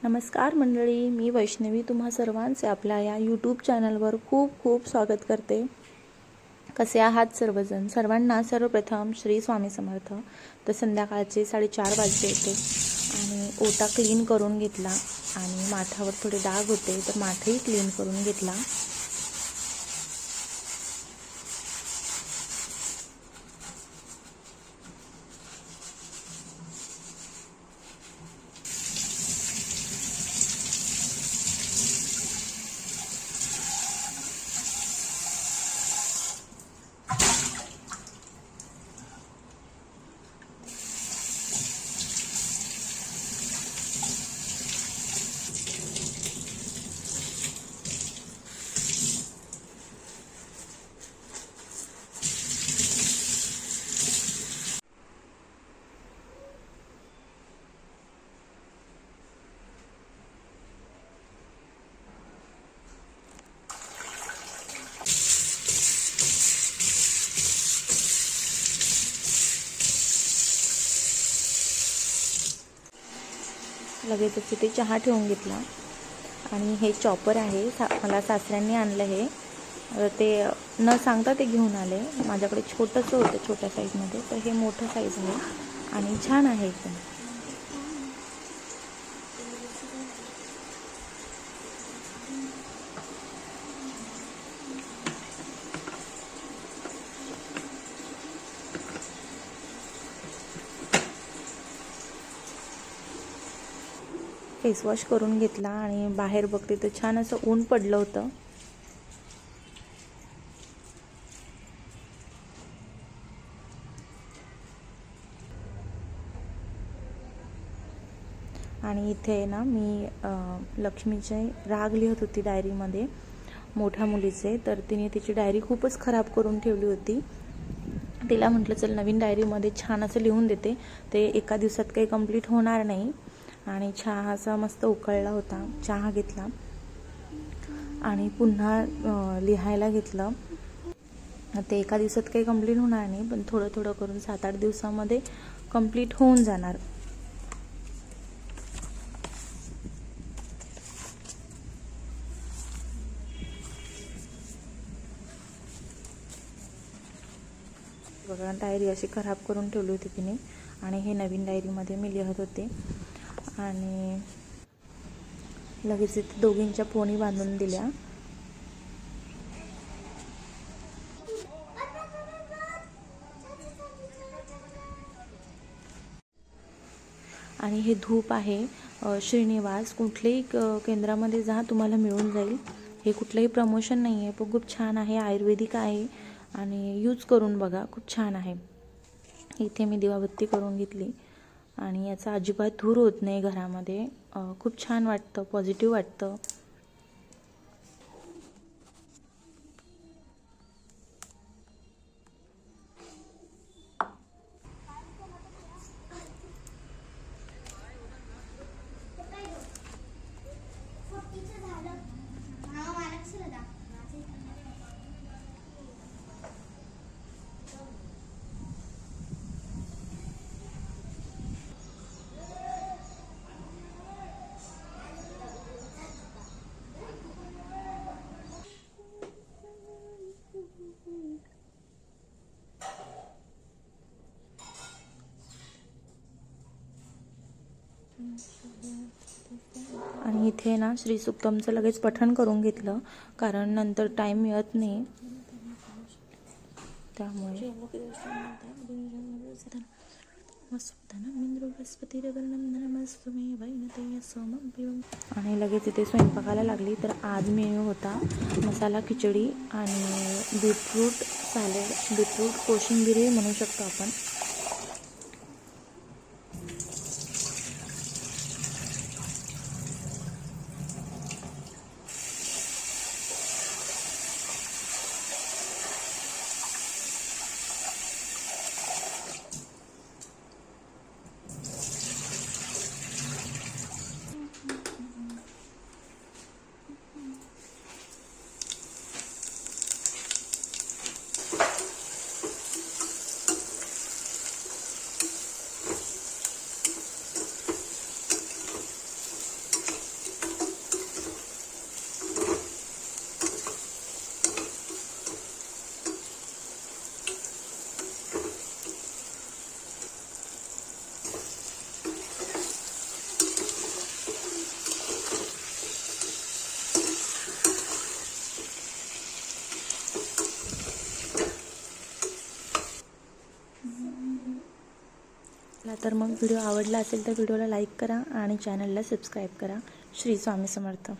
नमस्कार मंडळी, मी वैष्णवी तुम्हा सर्वांचे आपल्या या यूट्यूब चॅनलवर खूप खूप स्वागत करते। कसे आहात सर्वजण? सर्वांना सर्वप्रथम श्री स्वामी समर्थ। तर संध्याकाळचे 4:30 वाजले होते आणि ओटा क्लीन करून घेतला आणि माठावर थोडे डाग होते तर माठही क्लीन करून घेतला। लगेचच तिथे चहा ठेवून घेतला आणि हे चॉपर आहे, मला सासऱ्यांनी आणलं हे। ते न सांगता ते घेऊन आले। माझ्याकडे छोटंसं होतं छोट्या साईजमध्ये, तर हे मोठं साईज आहे आणि छान आहे एकदम। फेसवॉश करून घेतला आणि बाहेर बघते तर छान असं ऊन पडलं होतं। आणि इथे ना मी लक्ष्मीचे राग लिहत होती डायरीमध्ये, मोठ्या मुलीचे। तर तिने तिची डायरी खूपच खराब करून ठेवली होती। तिला म्हटलं चल नवीन डायरीमध्ये छान असं लिहून देते, ते एका दिवसात काही कंप्लीट होणार नाही। आणि चहा असा मस्त उकळला होता, चहा घेतला आणि पुन्हा लिहायला घेतलं। ते एका दिवसात काही कंप्लीट होणार नाही, पण थोडं थोडं करून 7-8 दिवसामध्ये कंप्लीट होऊन जाणार। बघा डायरी अशी खराब करून ठेवली होती तिने आणि हे नवीन डायरीमध्ये मी लिहत होते। आणि लगेच इथे दोघींच्या पोणी बांधून दिल्या। आणि हे धूप आहे श्रीनिवास, कुठल्याही केंद्रामध्ये जा तुम्हाला मिळून जाईल। हे कुठलंही प्रमोशन नाही आहे, पण खूप छान आहे, आयुर्वेदिक आहे आणि यूज करून बघा, खूप छान आहे। इथे मी दिवाबत्ती करून घेतली आणि याचा अजिबात धूर होत नाही घरामध्ये, खूप छान वाटतं, पॉझिटिव्ह वाटतं। आणि इथे ना श्री सुक्तमचं लगेच पठण करून घेतलं, कारण नंतर टाईम मिळत नाही त्यामुळे। आणि लगेच इथे स्वयंपाकाला लागली। तर आज मेनू होता मसाला खिचडी आणि बीटरूट सॅलेड, बीटरूट कोशिंबिरी म्हणू शकतो आपण। तर मग व्हिडिओ आवडला असेल तर व्हिडिओला लाईक करा आणि चॅनलला सबस्क्राईब करा. श्री स्वामी समर्थ.